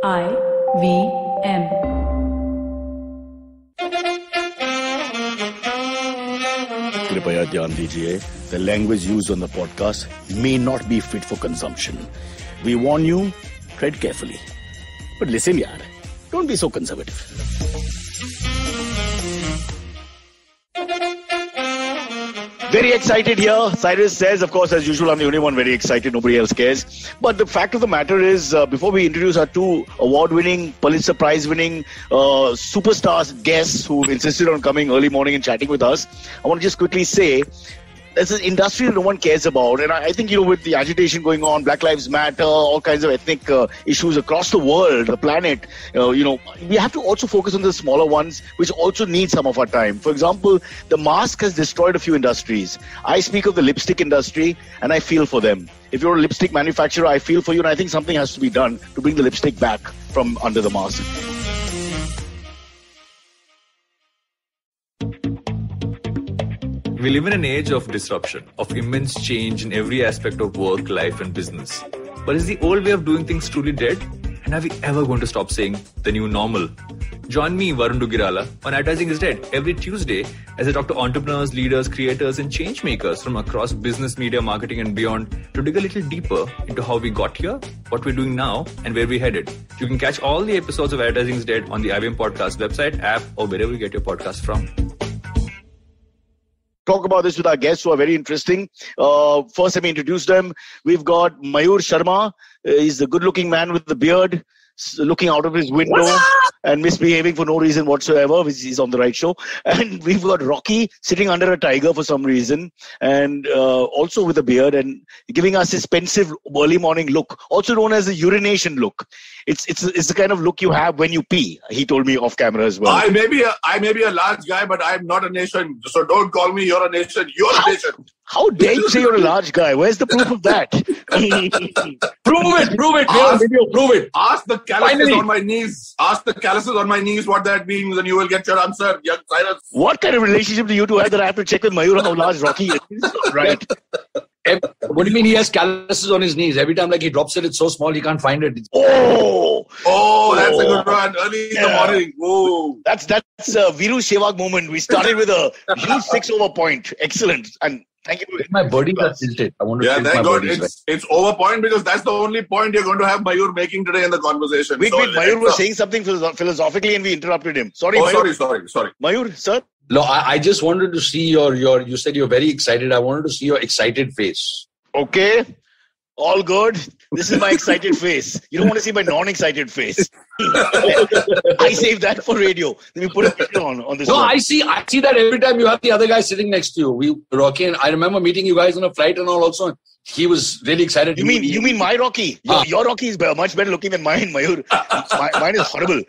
IVM. कृपया ध्यान दीजिए, the language used on the podcast may not be fit for consumption. We warn you, tread carefully. But listen yaar, don't be so conservative. Very excited here. Cyrus says, of course, as usual, I'm the only one very excited. Nobody else cares. But the fact of the matter is, before we introduce our two award-winning, Pulitzer Prize-winning superstars guests who insisted on coming early morning and chatting with us, I want to just quickly say, there's an industry that no one cares about. And I think, with the agitation going on, Black Lives Matter, all kinds of ethnic issues across the world, the planet, we have to also focus on the smaller ones, which also need some of our time. For example, the mask has destroyed a few industries. I speak of the lipstick industry, and I feel for them. If you're a lipstick manufacturer, I feel for you, and I think something has to be done to bring the lipstick back from under the mask. We live in an age of disruption, of immense change in every aspect of work, life and business. But is the old way of doing things truly dead? And are we ever going to stop saying the new normal? Join me, Varun Dugirala, on Advertising is Dead every Tuesday as I talk to entrepreneurs, leaders, creators and change makers from across business, media, marketing and beyond to dig a little deeper into how we got here, what we're doing now and where we're headed. You can catch all the episodes of Advertising is Dead on the IVM Podcast website, app or wherever you get your podcast from. Talk about this with our guests who are very interesting. First, let me introduce them. We've got Mayur Sharma. He's the good-looking man with the beard, looking out of his window and misbehaving for no reason whatsoever. He's on the right show. And we've got Rocky sitting under a tiger for some reason, and also with a beard and giving us his pensive early morning look, also known as the urination look. It's the kind of look you have when you pee. He told me off camera as well. I may be a large guy, but I'm not a nation. So don't call me you're a nation. You're a nation. How dare you say you're a large guy? Where's the proof of that? Prove it. Prove it. Ask the calluses on my knees. Ask the calluses on my knees what that means, and you will get your answer, young Cyrus. What kind of relationship do you two have that I have to check with Mayur how large Rocky is? Right. What do you mean he has calluses on his knees? Every time he drops it, it's so small he can't find it. Oh, that's a good one. Early in the morning. Oh, that's a Viru Sehwag moment. We started with a huge 6-over point. Excellent. And thank you. My body got tilted. I want to thank God. It's over point because that's the only point you're going to have Mayur making today in the conversation. Wait, Mayur was saying something philosophically and we interrupted him. Sorry. Sorry. Mayur, sir? No, I just wanted to see you said you're very excited. I wanted to see your excited face. Okay. All good. This is my excited face. You don't want to see my non-excited face. I save that for radio. Let me put a picture on this. No, one. I see that every time you have the other guy sitting next to you. Rocky, and I remember meeting you guys on a flight and all also. He was really excited. You mean my Rocky? Your Rocky is much better looking than mine, Mayur. Mine is horrible.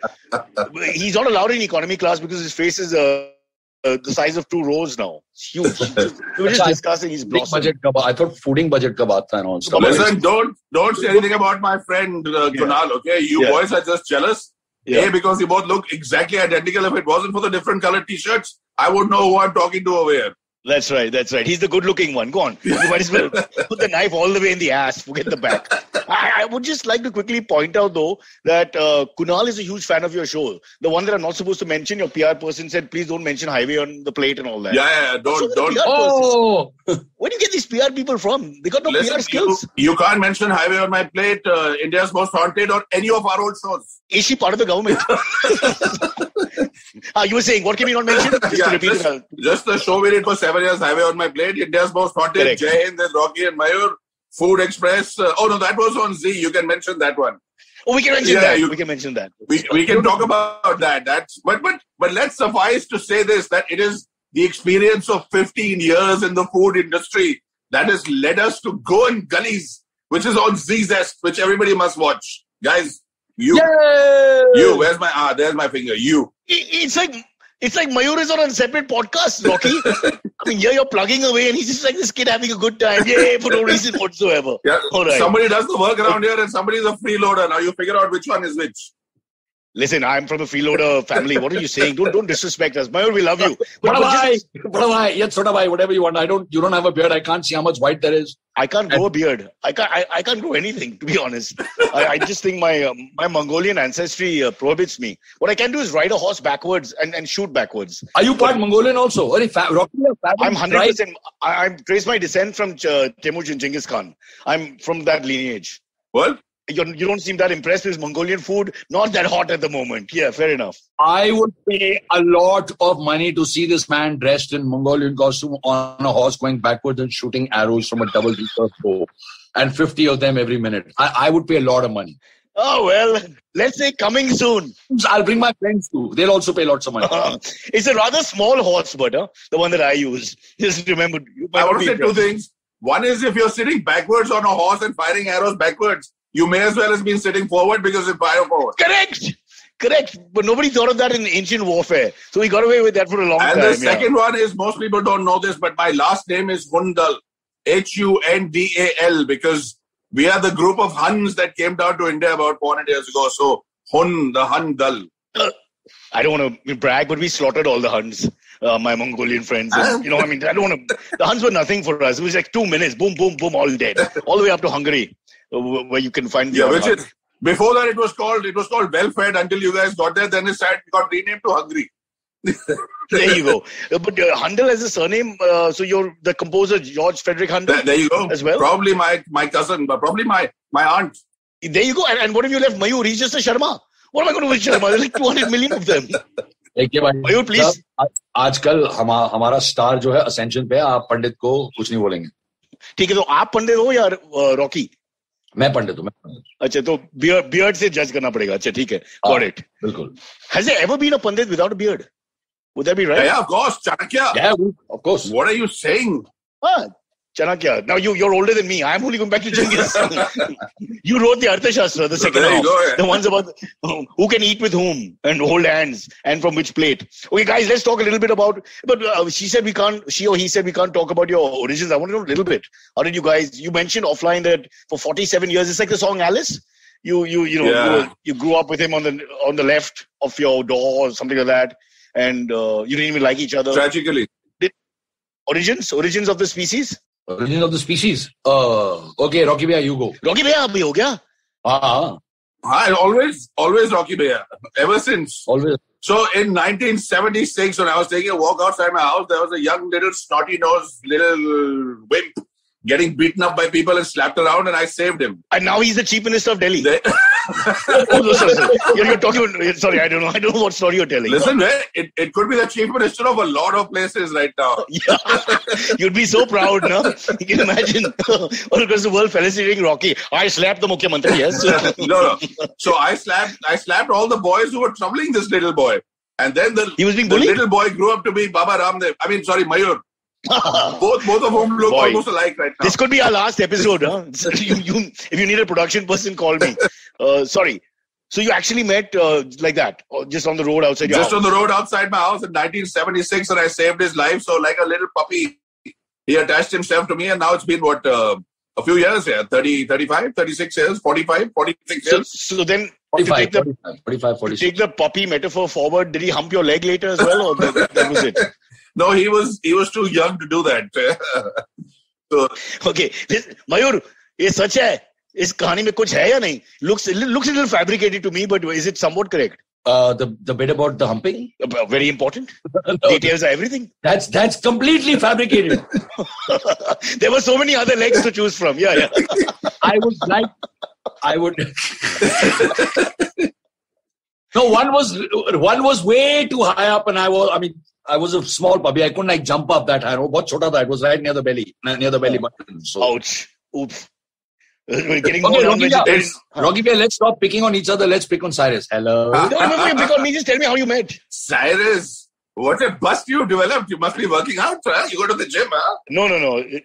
He's not allowed in economy class because his face is the size of 2 rows now. It's huge. We were just discussing his blossom. I thought fooding budget ka baat tha and all stuff. Listen, don't say anything about my friend Kunal, okay? You boys are just jealous. Yeah. Because you both look exactly identical. If it wasn't for the different colored t-shirts, I would know who I'm talking to over here. That's right. He's the good-looking one. Go on. You might as well put the knife all the way in the ass. Forget the back. I would just like to quickly point out, though, that Kunal is a huge fan of your show. The one that I'm not supposed to mention, your PR person said, please don't mention highway on the plate and all that. Yeah, don't. Oh! Where do you get these PR people from? They got no PR skills. You can't mention highway on my plate, India's Most Haunted, or any of our old shows. Is she part of the government? You were saying, what can we not mention? Just the show we did for 7 years, highway on my plate, India's Most Haunted, correct. Jai Hind, there's Rocky and Mayur, Food Express. That was on Z. You can mention that one. Oh, we can mention that. We can mention that. We can talk about that. But let's suffice to say this, that it is the experience of 15 years in the food industry that has led us to Go in Gullies, which is on Z-Zest, which everybody must watch. Guys, you, there's my finger, you. It's like Mayur is on a separate podcast, Rocky. I mean, here you're plugging away and he's just like this kid having a good time. Yay, for no reason whatsoever. Yeah, all right. Somebody does the work around here and somebody is a freeloader. Now you figure out which one is which. Listen, I'm from the freeloader family. What are you saying? Don't disrespect us. Mayur, we love you. Whatever you want. You don't have a beard. I can't see how much white there is. I can't grow a beard. I can't grow anything, to be honest. I just think my Mongolian ancestry prohibits me. What I can do is ride a horse backwards and shoot backwards. Are you part Mongolian also? I'm 100%. I trace my descent from Temujin Genghis Khan. I'm from that lineage. Well, you don't seem that impressed with Mongolian food. Not that hot at the moment. Yeah, fair enough. I would pay a lot of money to see this man dressed in Mongolian costume on a horse going backwards and shooting arrows from a double-decker bow. And 50 of them every minute. I would pay a lot of money. Oh, well, let's say coming soon. I'll bring my friends too. They'll also pay lots of money. It's a rather small horse, but the one that I use. Just remember. I want to say two things. One is if you're sitting backwards on a horse and firing arrows backwards, you may as well have been sitting forward because you fire forward. Correct. But nobody thought of that in ancient warfare. So we got away with that for a long time. And the second one is, most people don't know this, but my last name is Hundal. Hundal, because we are the group of Huns that came down to India about 400 years ago. So Hun, the Hundal. I don't want to brag, but we slaughtered all the Huns. My Mongolian friends. And, I don't want to. The Huns were nothing for us. It was like 2 minutes. Boom, boom, boom, all dead. All the way up to Hungary, where you can find the before that it was called Well-Fed until you guys got there. Then it got renamed to Hungary. There you go. But Handel as a surname. So you're the composer George Frederick Handel. There you go. As well. Probably my cousin, but probably my aunt. There you go. And what have you left? Mayur. He's just a Sharma. What am I going to do with Sharma? There's like 200 million of them. Mayur, please. आजकल हमारा star जो है ascension पे, आप पंडित को कुछ नहीं बोलेंगे. ठीक है, तो आप पंडित हो या रॉकी? मैं पंडित हूँ. अच्छा, तो beard से जज करना पड़ेगा. अच्छा, ठीक है. Got it. बिल्कुल. Has there ever been a pandit without a beard? Would that be right? Yeah, of course. Chanakya. Yeah, of course. What are you saying? Chanakya. Now you're older than me. I'm only going back to Genghis. You wrote the Arthashastra, the second half. The ones about who can eat with whom and hold hands and from which plate. Okay, guys, let's talk a little bit about. But she or he said we can't talk about your origins. I want to know a little bit. How did you guys? You mentioned offline that for 47 years, it's like the song Alice. You grew up with him on the left of your door or something like that, and you didn't even like each other. Tragically. Origins of the species. Origin of the species. Okay, Rocky Bhaiya, you go. Rocky Bhaiya, abhi ho gaya? I always Rocky Bhaiya. Ever since. Always. So in 1976, when I was taking a walk outside my house, there was a young little snotty-nosed little wimp getting beaten up by people and slapped around, and I saved him. And now he's the Chief Minister of Delhi. You're talking. Sorry, I don't know what story you're telling. Listen, it could be the Chief Minister of a lot of places right now. Yeah. You'd be so proud, no? You can imagine. All across the world felicitating Rocky. I slapped the Mukhyamantri, yes? No. So I slapped all the boys who were troubling this little boy. And then he was being bullied? The little boy grew up to be Baba Ramdev. Mayur. both of whom look almost alike right now. This could be our last episode, huh? If you need a production person, call me. Sorry. So you actually met like that, just on the road outside your house? Just on the road outside my house in 1976, and I saved his life. So like a little puppy, he attached himself to me, and now it's been a few years here, 30, 35, 36 years, 45, 46 years. So then 45, to take the puppy metaphor forward, did he hump your leg later as well, or that was it? No, he was too young to do that. So, okay, Mayur, ये सच है? इस कहानी में कुछ है या नहीं? Looks a little fabricated to me, but is it somewhat correct? The bit about the humping? Very important. No, details are everything. That's completely fabricated. There were so many other legs to choose from. Yeah. I would. No, one was way too high up, and I was a small puppy. I couldn't jump up that high. Bahut chota tha. It was right near the belly button. So. Ouch. Oops. We're getting okay, more Rocky Bhaiya, let's stop picking on each other. Let's pick on Cyrus. Hello. Don't pick on me. Just tell me how you met. Cyrus, what a bust you developed. You must be working out, huh? You go to the gym, huh? No.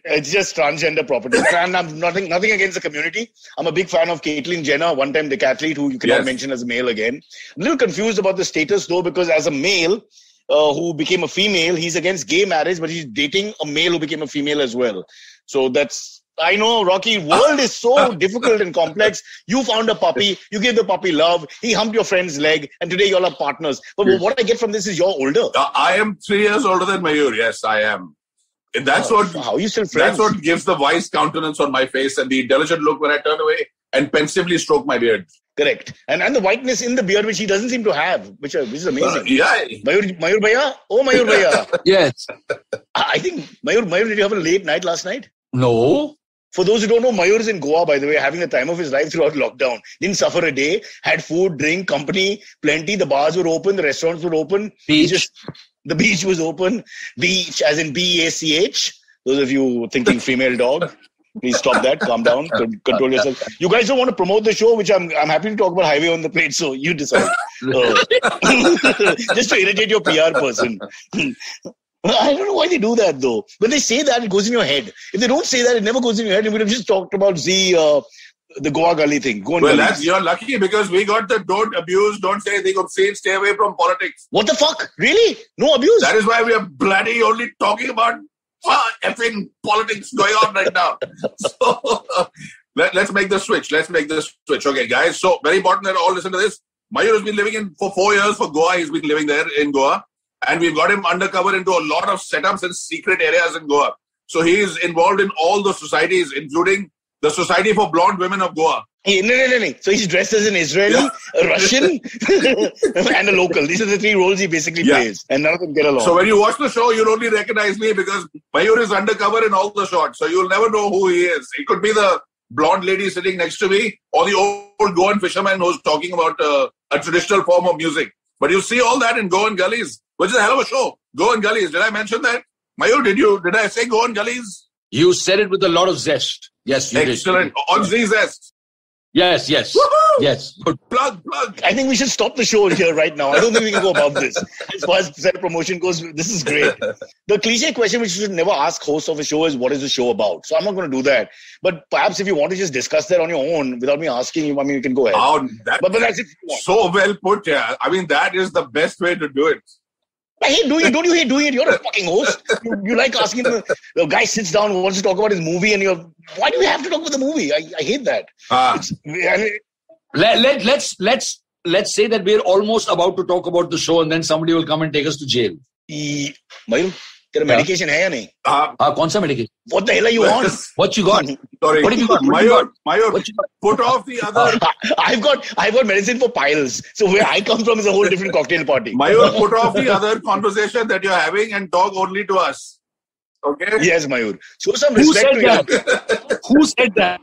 It's just transgender property. I'm nothing against the community. I'm a big fan of Caitlyn Jenner, one-time decathlete who you cannot mention as a male again. I'm a little confused about the status though, because as a male who became a female, he's against gay marriage, but he's dating a male who became a female as well. So that's I know, Rocky. World is so difficult and complex. You found a puppy. You gave the puppy love. He humped your friend's leg. And today you all are partners. But what I get from this is you're older. I am 3 years older than Mayur. Yes, I am. That's what. How are you still friends? That's what gives the wise countenance on my face and the intelligent look when I turn away and pensively stroke my beard. Correct. And the whiteness in the beard, which he doesn't seem to have, which is amazing. Yeah. Mayur Bhaiya? Oh, Mayur Bhaiya. Yes. I think, Mayur, did you have a late night last night? No. For those who don't know, Mayur is in Goa, by the way, having the time of his life throughout lockdown. Didn't suffer a day, had food, drink, company, plenty. The bars were open, the restaurants were open. Beach. The beach was open. Beach, as in B-A-C-H. Those of you thinking female dog, please stop that. Calm down. Control yourself. You guys don't want to promote the show, which I'm happy to talk about Highway on the Plate, so you decide. Just to irritate your PR person. I don't know why they do that, though. When they say that, it goes in your head. If they don't say that, it never goes in your head. We would have just talked about the Goa Gully thing. You're lucky because we got the don't abuse, don't say anything obscene, stay away from politics. What the fuck? Really? No abuse? That is why we are bloody only talking about effing politics going on right now. So, let's make the switch. Okay, guys. So, very important that all listen to this. Mayur has been living for 4 years for Goa. He's been living there in Goa. And we've got him undercover into a lot of setups and secret areas in Goa. So, he is involved in all the societies, including the Society for Blonde Women of Goa. Hey, no. So he's dressed as an Israeli, a Russian, and a local. These are the 3 roles he basically plays. And none of them get along. So when you watch the show, you'll only recognize me because Mayur is undercover in all the shots. So you'll never know who he is. He could be the blonde lady sitting next to me or the old Goan fisherman who's talking about a traditional form of music. But you see all that in Goan Gullies, which is a hell of a show. Goan Gullies. Did I mention that? Mayur, did I say Goan Gullies? You said it with a lot of zest. Yes, you Excellent. did. On zest. Yes. Woohoo! Yes. Good. Plug. I think we should stop the show here right now. I don't think we can go above this. As far as self-promotion goes, this is great. The cliche question which you should never ask hosts of a show is, what is the show about? So I'm not going to do that. But perhaps if you want to just discuss that on your own without me asking you, you can go ahead. Oh, but that's it. So well put, yeah. I mean, that is the best way to do it. I hate doing it. Don't you hate doing it? You're a fucking host. You like asking the guy sits down, wants to talk about his movie, and why do you have to talk about the movie? I hate that. Let's say that we're almost about to talk about the show, and then somebody will come and take us to jail. Mayur, तेरा medication है या नहीं? कौन सा medication? What the hell are you on? What you got? Sorry. What have you got? Mayur, put off the other. I've got medicine for piles. So where I come from is a whole different cocktail party. Mayur, put off the other conversation that you're having and talk only to us. Okay? Yes, Mayur. Show some respect to him. Who said that?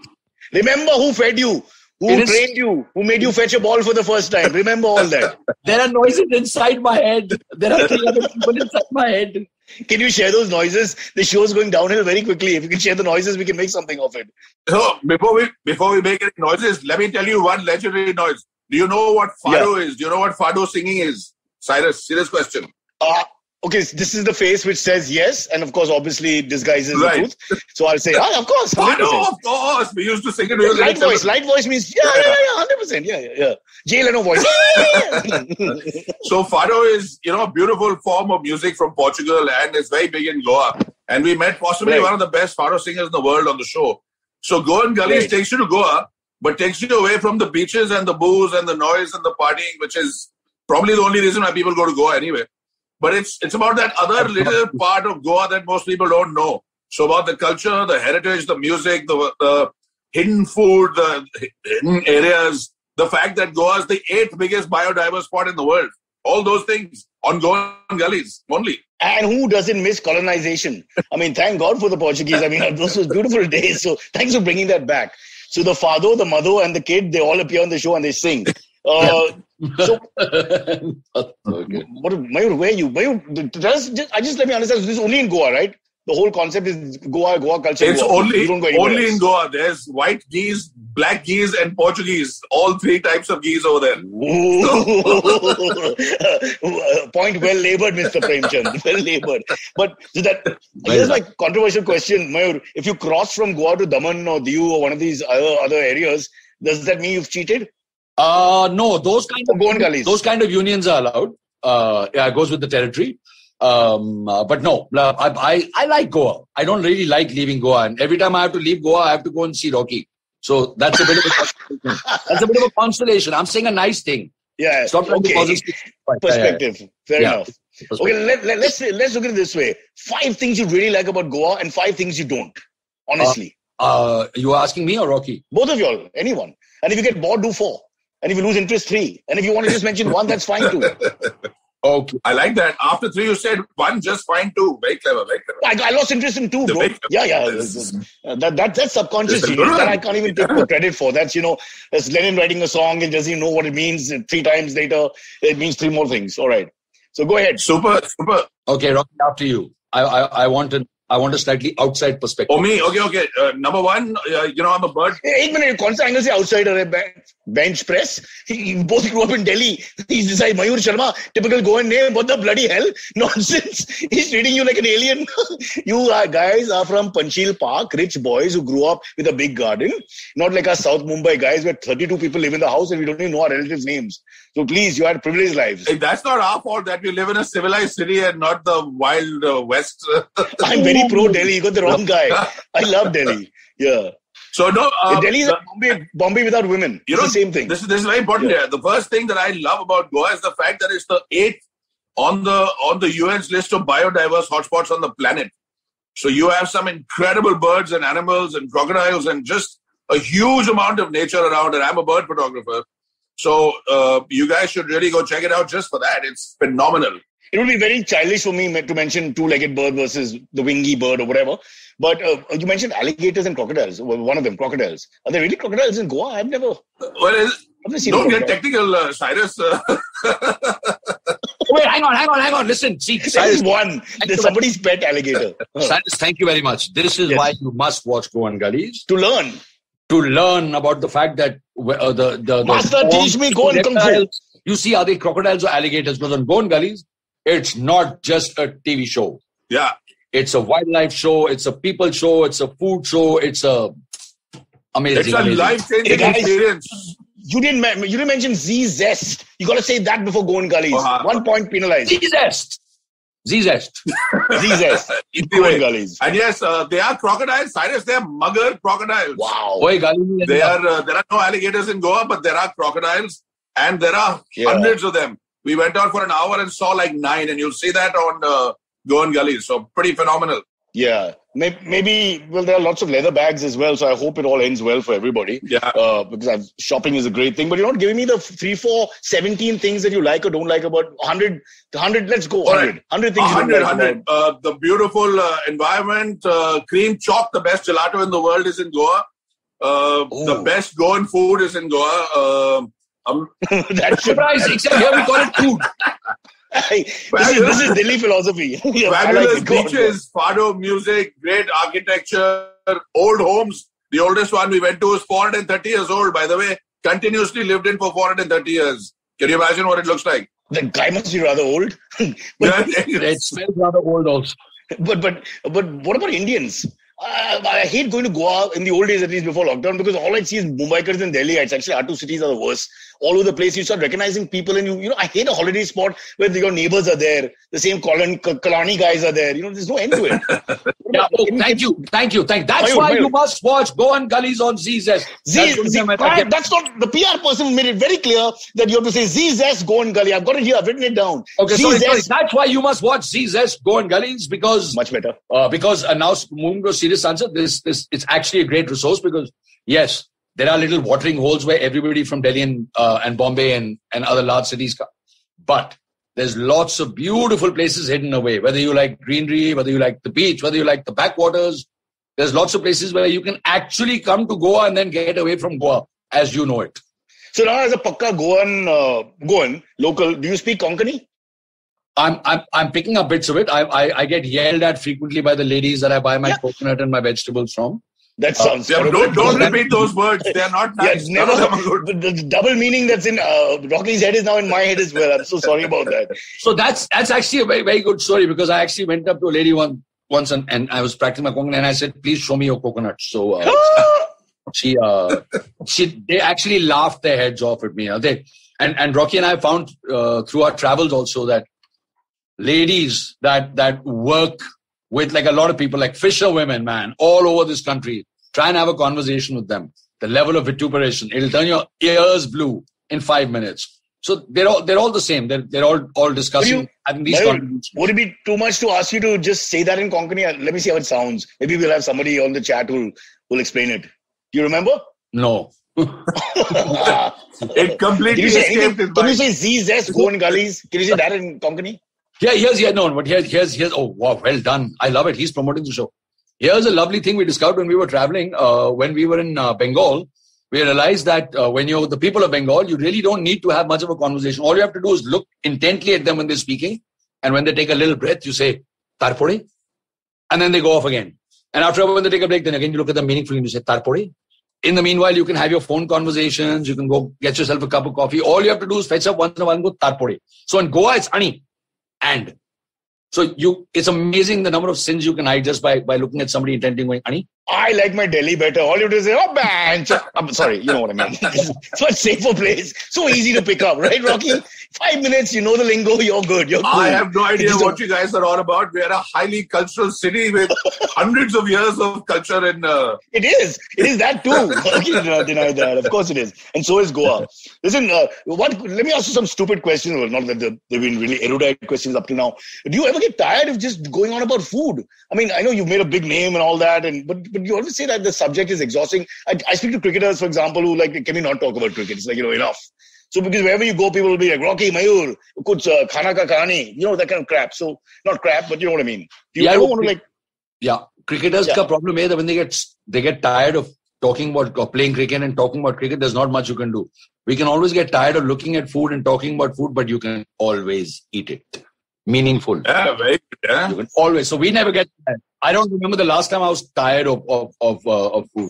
Remember who fed you, who trained you, who made you fetch a ball for the first time. Remember all that. There are noises inside my head. There are 3 other people inside my head. Can you share those noises? The show's going downhill very quickly. If you can share the noises, we can make something of it. So before we make any noises, let me tell you one legendary noise. Do you know what fado is? Do you know what fado singing is? Cyrus, serious question. Okay, this is the face which says yes, and of course, obviously, disguises the truth. So I'll say, of course, 100%. Fado, of course. We used to sing it. Light voice means, 100%. Yeah. Jail and no voice. So fado is, a beautiful form of music from Portugal, and it's very big in Goa. And we met possibly one of the best fado singers in the world on the show. So Goan Gullies takes you to Goa, but takes you away from the beaches and the booze and the noise and the partying, which is probably the only reason why people go to Goa anyway. But it's about that other little part of Goa that most people don't know. So about the culture, the heritage, the music, the hidden food, the hidden areas, the fact that Goa is the 8th biggest biodiverse spot in the world. All those things on Goan Gullies only. And who doesn't miss colonization? Thank God for the Portuguese. Those were beautiful days. So thanks for bringing that back. So the father, the mother, and the kid, they all appear on the show and they sing. So, Mayur, where are you? Mayur, just let me understand. This is only in Goa, right? The whole concept is Goa culture. It's only in Goa. There's white geese, black geese, and Portuguese. All 3 types of geese over there. Point well labored, Mr. Premchand. Well labored. But here's my controversial question, Mayur. If you cross from Goa to Daman or Diu or one of these other areas, does that mean you've cheated? No, those kind of unions are allowed. It goes with the territory. But no, I like Goa. I don't really like leaving Goa. And every time I have to leave Goa, I have to go and see Rocky. So that's a bit of a consolation. That's a bit of a consolation. I'm saying a nice thing. Yeah. Stop trying to positive. Perspective. Fair enough. Perspective. Okay, let's look at it this way. 5 things you really like about Goa and 5 things you don't. Honestly. You are asking me or Rocky? Both of y'all. Anyone. And if you get bored, do 4. And if you lose interest, 3. And if you want to just mention 1, that's fine too. Okay. I like that. After 3, you said 1, just fine 2. Very clever, very clever. I lost interest in 2, bro. Yeah. That's subconscious genius that I can't even take credit for. That's, that's Lennon writing a song and doesn't even know what it means. 3 times later, it means 3 more things. All right. So go ahead. Super. Okay, Rocky, after you. I want a slightly outside perspective. Oh, me? Okay. Number 1, I'm a bird. One minute. कौन सा angle से outsider है? Bench press. He both grew up in Delhi. He's this guy, Mayur Sharma, typical Goan name. What the bloody hell? Nonsense. He's treating you like an alien. You guys are from Panchil Park, rich boys who grew up with a big garden. Not like our South Mumbai guys where 32 people live in the house and we don't even know our relatives' names. So please, you had privileged lives. Hey, that's not our fault that we live in a civilized city and not the wild west. I'm very pro Delhi. You got the wrong guy. I love Delhi. Yeah. So no, Delhi is Bombay without women. It's the same thing. This is very important here. The first thing that I love about Goa is the fact that it's the 8th on the UN's list of biodiverse hotspots on the planet. So you have some incredible birds and animals and crocodiles and just a huge amount of nature around. And I'm a bird photographer. So you guys should really go check it out just for that. It's phenomenal. It would be very childish for me to mention 2-legged bird versus the wingy bird or whatever. But you mentioned alligators and crocodiles. Well, one of them, crocodiles. Are there really crocodiles in Goa? I've never seen don't get technical, Cyrus. Wait, hang on. Listen, see, Cyrus, one. There's somebody's pet alligator. Cyrus, thank you very much. This is why you must watch Goan Gullies. To learn about the fact that the Master, teach me Goan Kung Fu. You see, are they crocodiles or alligators? Because on Goan Gullies, it's not just a TV show. Yeah. It's a wildlife show. It's a people show. It's a food show. It's a amazing. It's a life-changing experience. You didn't mention Z-Zest. You got to say that before Goan Gullies. 1 point penalized. Z-Zest. Z-Zest. Goan Gullies. And yes, they are crocodiles. Cyrus, they are mugger crocodiles. Wow. There are no alligators in Goa, but there are crocodiles, and there are hundreds of them. We went out for an hour and saw like 9, and you'll see that on Goan Gullies. So pretty phenomenal. Yeah. Maybe, there are lots of leather bags as well, so I hope it all ends well for everybody. Yeah. Because shopping is a great thing. But you're not giving me the 3, 4, 17 things that you like or don't like about 100, let's go, 100. Right. 100 things 100. The beautiful environment, cream chalk, the best gelato in the world is in Goa. The best Goan food is in Goa. That's surprise, except here we call it food. This is Delhi philosophy. Fabulous beaches, fado music, great architecture, old homes. The oldest one we went to is 430 years old, by the way. Continuously lived in for 430 years. Can you imagine what it looks like? The guy must be rather old. It smells rather old also. But what about Indians? I hate going to Goa in the old days, at least before lockdown, because all I see is Mumbaikars and Delhi. It's actually our 2 cities are the worst. All over the place, you start recognizing people, and I hate a holiday spot where your neighbors are there, the same Kalani guys are there. There's no end to it. Thank you. That's why you must watch Goan Gullies on Z-Zest. That's not the PR person made it very clear that you have to say Z-Zest Goan Gully. I've got it here. I've written it down. Okay, sorry. That's why you must watch Z-Zest Goan Gullies because much better. Because now moving to a serious answer, this it's actually a great resource because yes. There are little watering holes where everybody from Delhi and Bombay and other large cities come. But there's lots of beautiful places hidden away. Whether you like greenery, whether you like the beach, whether you like the backwaters, there's lots of places where you can actually come to Goa and then get away from Goa as you know it. So now as a Pakka Goan local, do you speak Konkani? I'm picking up bits of it. I get yelled at frequently by the ladies that I buy my coconut and my vegetables from. That sounds don't repeat those words. They're not nice. Yeah, the double meaning that's in Rocky's head is now in my head as well. I'm so sorry about that. So that's actually a very, very good story because I actually went up to a lady once and I was practicing my coconut and I said, please show me your coconut. So they actually laughed their heads off at me. And Rocky and I found through our travels also that ladies that work with like a lot of people, like fisher women, man, all over this country. Try and have a conversation with them. The level of vituperation, it'll turn your ears blue in 5 minutes. So they're all the same. They're all discussing having these conversations. Would it be too much to ask you to just say that in Konkani? Let me see how it sounds. Maybe we'll have somebody on the chat who'll explain it. Do you remember? No. It completely escaped his mind. Can you say ZZ, go in gullies? Can you say that in Konkani? Yeah, here's, oh, wow, well done. I love it. He's promoting the show. Here's a lovely thing we discovered when we were traveling, when we were in Bengal. We realized that when you're the people of Bengal, you really don't need to have much of a conversation. All you have to do is look intently at them when they're speaking. And when they take a little breath, you say, Tarpore. And then they go off again. And after when they take a break, then again you look at them meaningfully and you say, Tarpore. In the meanwhile, you can have your phone conversations. You can go get yourself a cup of coffee. All you have to do is fetch up once in a while and go, Tarpore. So in Goa, it's ani. And. So it's amazing the number of sins you can hide just by looking at somebody intently going, ani. I like my Delhi better. All you have to say, oh, man. I'm sorry, you know what I mean. It's much safer place. So easy to pick up, right, Rocky? 5 minutes, you know the lingo, you're good. You're cool. I have no idea what you guys are on about. We are a highly cultural city with hundreds of years of culture in... It is. It is that too. Rocky did not deny that. Of course it is. And so is Goa. Listen, let me ask you some stupid questions. Well, not that they've been really erudite questions up till now. Do you ever get tired of just going on about food? I mean, I know you've made a big name and all that, but you always say that the subject is exhausting. I speak to cricketers, for example, who like, can we not talk about cricket? It's like, enough. So because wherever you go, people will be like, Rocky, Mayur, kuch khana ka kahani, that kind of crap. So not crap, but you know what I mean. Do you ever want to like... Yeah, cricketers' problem is that when they get tired of talking about playing cricket and talking about cricket, there's not much you can do. We can always get tired of looking at food and talking about food, but you can always eat it. Meaningful. Yeah, very good. Yeah. You can always. So we never get tired. I don't remember the last time I was tired of food.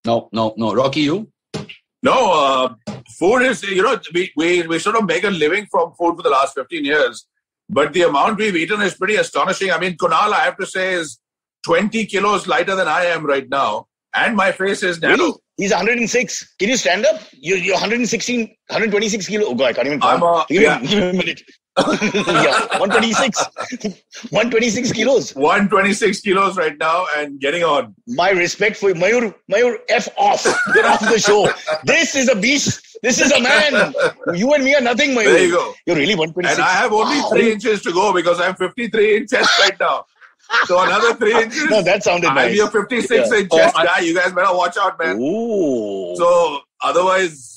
No. Rocky, you? No, food is, we sort of make a living from food for the last 15 years. But the amount we've eaten is pretty astonishing. I mean, Kunal, I have to say, is 20 kilos lighter than I am right now. And my face is narrow. Really? He's 106. Can you stand up? You're 126 kilos. Oh, God, I can't even count. Give me a minute. Yeah, 126. 126 kilos. 126 kilos right now and getting on. My respect for you. Mayur, F off. Get off the show. This is a beast. This is a man. You and me are nothing, Mayur. There you go. You're really 126. And I have only 3 inches to go because I'm 53 in chest right now. So another 3 inches. No, that sounded nice. I'll be a 56 in chest guy. You guys better watch out, man. Ooh. So otherwise...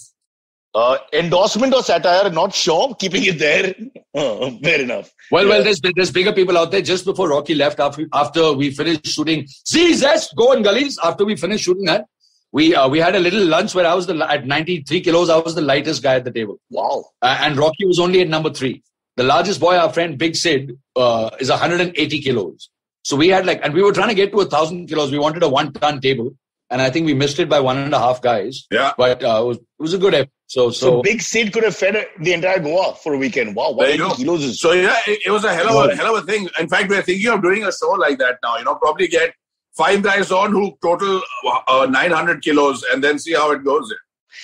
endorsement or satire, not sure. Keeping it there. Fair enough. Well, there's bigger people out there. Just before Rocky left, after we finished shooting ZZ, Go in Gullies, after we finished shooting that, we had a little lunch where I was at 93 kilos, I was the lightest guy at the table. Wow. And Rocky was only at number 3. The largest boy, our friend Big Sid, is 180 kilos. So we had and we were trying to get to 1,000 kilos. We wanted a 1-ton table. And I think we missed it by 1.5 guys. Yeah. But it was a good effort. So Big Sid could have fed the entire Goa for a weekend. Wow, 180 kilos is... So yeah, it was a hell of a thing. In fact, we're thinking of doing a show like that now. Probably get 5 guys on who total 900 kilos and then see how it goes.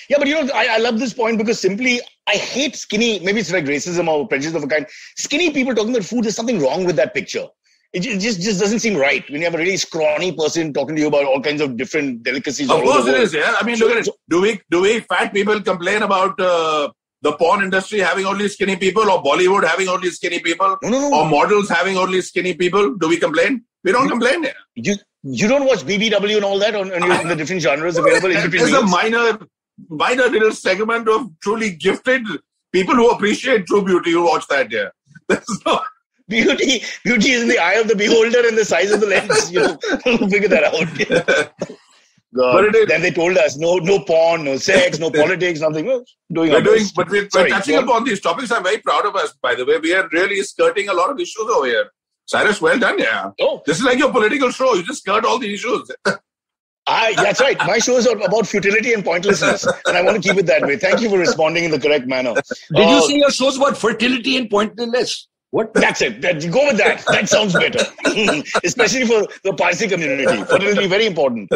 Yeah, but I love this point because simply I hate skinny, maybe it's like racism or prejudice of a kind. Skinny people talking about food, there's something wrong with that picture. It just doesn't seem right when you have a really scrawny person talking to you about all kinds of different delicacies. Of course it is, yeah. I mean, look at it. Do we fat people complain about the porn industry having only skinny people, or Bollywood having only skinny people, No. or models having only skinny people? Do we complain? We don't complain. Yeah. You don't watch BBW and all that in the different genres available in between. There's a minor little segment of truly gifted people who appreciate true beauty who watch that. Yeah. There's no... Beauty is in the eye of the beholder and the size of the lens. Figure that out. But then they told us no porn, no sex, no politics, nothing. We're touching upon these topics. I'm very proud of us, by the way. We are really skirting a lot of issues over here. Cyrus, well done, yeah. Oh. This is like your political show. You just skirt all the issues. That's right. My shows are about futility and pointlessness, and I want to keep it that way. Thank you for responding in the correct manner. Did you say your show's about fertility and pointlessness? What? That's it. Go with that. That sounds better. Especially for the Parsi community. Fertility, very important.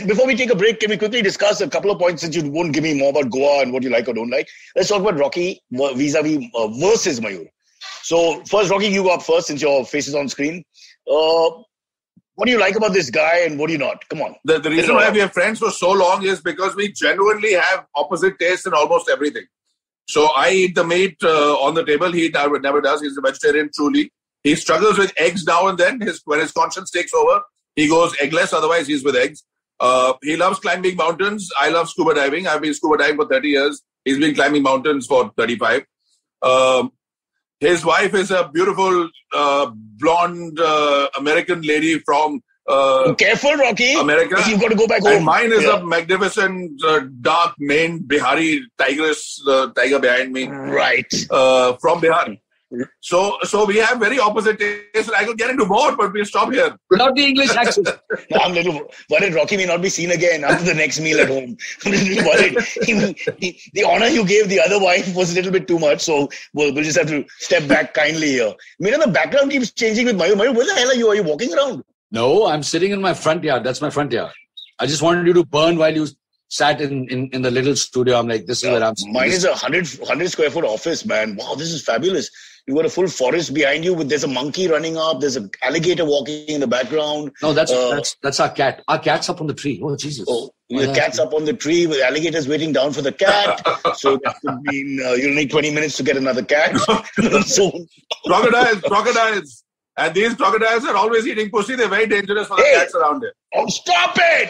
Before we take a break, can we quickly discuss a couple of points since you won't give me more about Goa and what you like or don't like? Let's talk about Rocky vis-a-vis versus Mayur. So first, Rocky, you go up first since your face is on screen. What do you like about this guy and what do you not? Come on. The reason why we are friends for so long is because we genuinely have opposite tastes in almost everything. So I eat the meat on the table. He never does. He's a vegetarian truly. He struggles with eggs now and then. When his conscience takes over, he goes eggless. Otherwise, he's with eggs. He loves climbing mountains. I love scuba diving. I've been scuba diving for 30 years. He's been climbing mountains for 35. His wife is a beautiful blonde American lady from careful, Rocky. America. You've got to go back home. And mine is a magnificent dark maned Bihari tigress, tiger behind me. Right. From Bihar. So we have very opposite tastes. I could get into more, but we'll stop here. Without the English accent. No, I'm a little worried Rocky may not be seen again after the next meal at home. I'm a little worried. The honor you gave the other wife was a little bit too much, so we'll just have to step back kindly here. The background keeps changing with Mayur. Mayur, where the hell are you? Are you walking around? No, I'm sitting in my front yard. That's my front yard. I just wanted you to burn while you sat in the little studio. I'm like, this is where I'm sitting. Mine is a 100 square foot office, man. Wow, this is fabulous. You've got a full forest behind you. There's a monkey running up. There's an alligator walking in the background. No, that's our cat. Our cat's up on the tree. Oh, Jesus. Oh, the cat's up on the tree with alligators waiting down for the cat. So that could mean you'll need 20 minutes to get another cat. So, crocodiles. And these crocodiles are always eating pussy. They're very dangerous for the cats around it. Oh, stop it!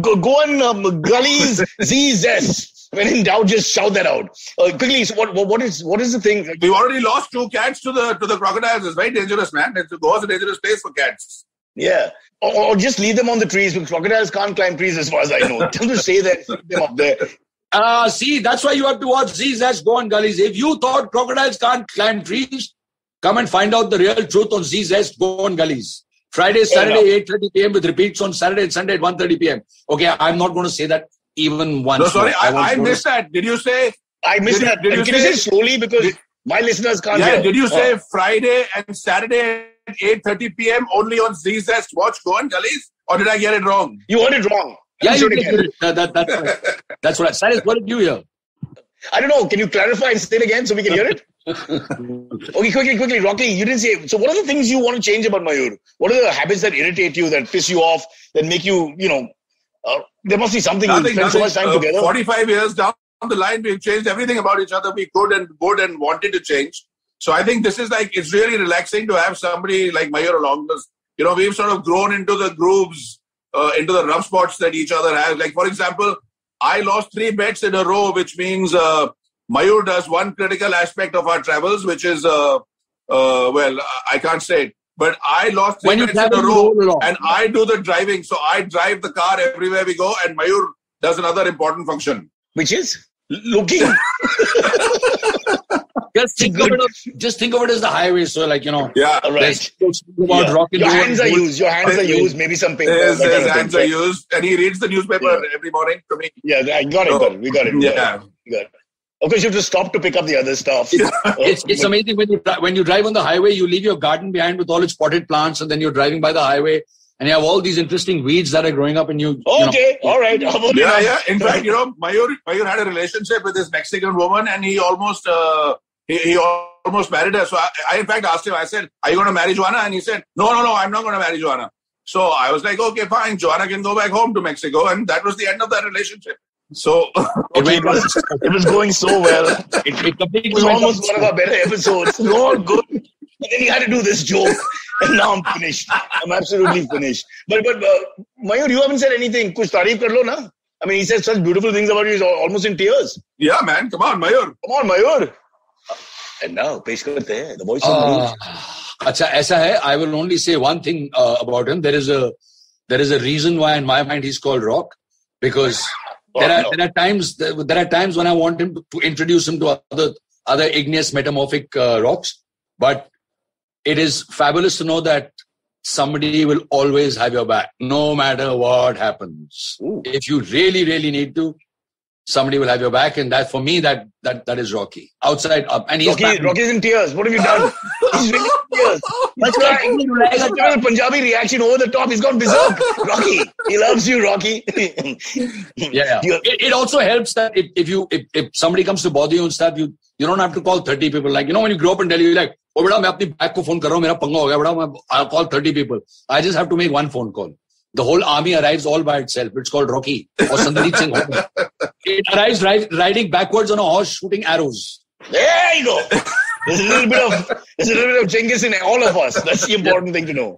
Go on Gully's Z-Zest. When in doubt, just shout that out. Quickly, so what is the thing? We've already lost 2 cats to the crocodiles. It's very dangerous, man. It was a dangerous place for cats. Yeah. Or just leave them on the trees because crocodiles can't climb trees as far as I know. Tell them to stay there, keep them up there. See, that's why you have to watch Z-Zest Go on Gullies. If you thought crocodiles can't climb trees, come and find out the real truth on Z-Zest Go on Gullies. Friday, Saturday, 8:30 p.m. with repeats on Saturday and Sunday at 1:30 p.m. Okay, I'm not going to say that even once. No, sorry, I missed that. Did you say? I missed that. Can you say slowly because my listeners can't hear. Did you say Friday and Saturday at 8:30 p.m. only on Z-Zest Watch Go on Gullies? Or did I get it wrong? You heard it wrong. Yeah, you did. That's what I said. What did you hear? I don't know. Can you clarify and say it again so we can hear it? Okay, quickly, Rocky, you didn't say. So what are the things you want to change about Mayur? What are the habits that irritate you, that piss you off, that make you, there must be something. You spend so much time together. 45 years down the line, we've changed everything about each other we could and wanted to change. So I think this is it's really relaxing to have somebody like Mayur along us. We've sort of grown into the grooves, into the rough spots that each other has. Like, for example, I lost 3 bets in a row, which means Mayur does one critical aspect of our travels, which is, I can't say it, but I lost 3 bets in a row and I do the driving. So I drive the car everywhere we go and Mayur does another important function. Which is looking. Just think of it as the highway. So Yeah, right. Your hands are used. Maybe some paper. His hands are used. And he reads the newspaper every morning to me. Yeah, I got it. We got it. Yeah. Of course, you have to stop to pick up the other stuff. It's amazing when you drive on the highway, you leave your garden behind with all its potted plants, and then you're driving by the highway, and you have all these interesting weeds that are growing up, and you. Okay, all right. Yeah. In fact, Mayur had a relationship with this Mexican woman, and he almost he almost married her. So I in fact asked him. I said, "Are you going to marry Joanna?" And he said, "No, I'm not going to marry Joanna." So I was like, "Okay, fine. Joanna can go back home to Mexico," and that was the end of that relationship. So it was going so well. It was almost one of our better episodes. No good. And then he had to do this joke, and now I'm finished. I'm absolutely finished. But Mayur, you haven't said anything. Kuch tareef kar lo na. I mean, he said such beautiful things about you. He's almost in tears. Yeah, man. Come on, Mayur. And now, pesh karte hain. The voice of Acha, aisa hai. I will only say one thing about him. There is a reason why in my mind he's called Rock, because. There are times when I want him to introduce him to other igneous metamorphic rocks, but it is fabulous to know that somebody will always have your back, no matter what happens. Ooh. If you really, really need to, somebody will have your back, and that for me that is Rocky. Outside up, and Rocky's in tears. What have you done? He's really in tears. That's a Punjabi reaction over the top. He's gone berserk. Rocky, he loves you, Rocky. Yeah. It also helps that if somebody comes to bother you and stuff, you don't have to call 30 people. Like when you grow up in Delhi, you're like, Oh, bada, मैं अपनी back को phone कर रहा हूँ, मेरा पंगा हो गया, बड़ा, I'll call 30 people. I just have to make one phone call. The whole army arrives all by itself. It's called Rocky or Sandeep Singh. It arrives riding backwards on a horse shooting arrows. There you go. There's a little bit of Genghis in all of us. That's the important thing to know.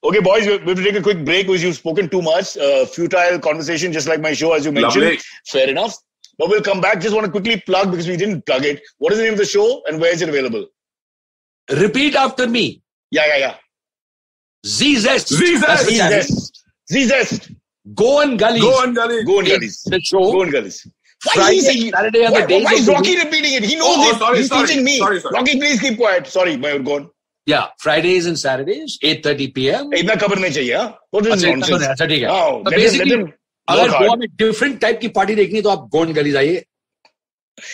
Okay, boys, we have to take a quick break because you've spoken too much. Futile conversation, just like my show, as you mentioned. Lovely. Fair enough. But we'll come back. Just want to quickly plug because we didn't plug it. What is the name of the show and where is it available? Repeat after me. Yeah. Z-Zest. Z-Zest. Go and Gullies. The show. Go and Gullies. Friday, Saturday are the days. Why is Rocky repeating it? He knows it. He's teaching me. Sorry. Rocky, please keep quiet. Sorry, Mayur, go on. Yeah, Fridays and Saturdays, 8:30 p.m. इतना खबर नहीं चाहिए, हाँ? What is nonsense? अच्छा ठीक है. Oh, Basically, अगर work hard. Goa में different type की party देखनी है तो आप Go and Gullies आइए.